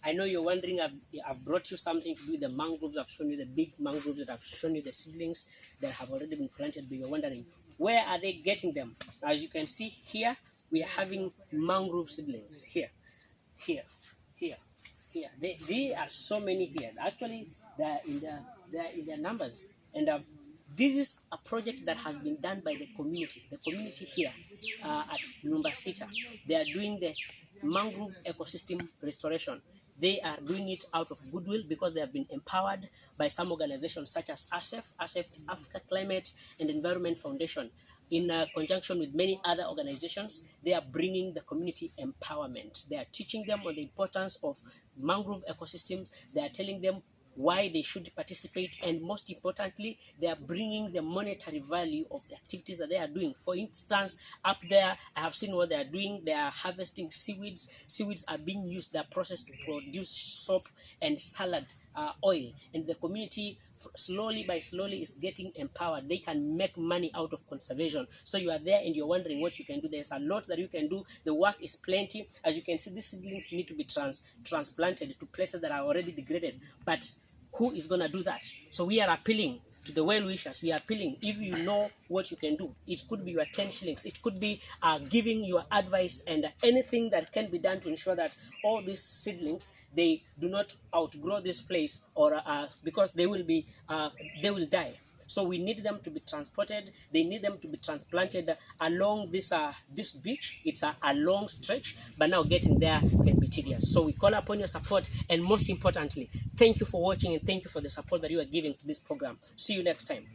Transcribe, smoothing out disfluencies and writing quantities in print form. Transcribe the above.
I know you're wondering, I've brought you something to do with the mangroves. I've shown you the big mangroves, that I've shown you the seedlings that have already been planted, but you're wondering, where are they getting them? As you can see here, we are having mangrove seedlings here, here, here, here. There are so many here. Actually, they're in the numbers. And this is a project that has been done by the community. The community here at Numbasita, they are doing the Mangrove Ecosystem Restoration. They are doing it out of goodwill because they have been empowered by some organizations such as ACEF-Africa Climate and Environment Foundation. In conjunction with many other organizations, they are bringing the community empowerment. They are teaching them on the importance of mangrove ecosystems. They are telling them why they should participate, and most importantly, they are bringing the monetary value of the activities that they are doing. For instance, up there, I have seen what they are doing. They are harvesting seaweeds. Seaweeds are being used, they are processed to produce soap and salad oil, and the community slowly by slowly is getting empowered. They can make money out of conservation. So you are there and you're wondering what you can do. There's a lot that you can do. The work is plenty. As you can see, these seedlings need to be transplanted to places that are already degraded, but who is going to do that? So we are appealing to the well-wishers. We are appealing, if you know what you can do. It could be your 10 shillings. It could be giving your advice, and anything that can be done to ensure that all these seedlings, they do not outgrow this place, or because they will die. So we need them to be transported. They need them to be transplanted along this beach. It's a long stretch, but now getting there can be tedious. So we call upon your support, and most importantly, thank you for watching, and thank you for the support that you are giving to this program. See you next time.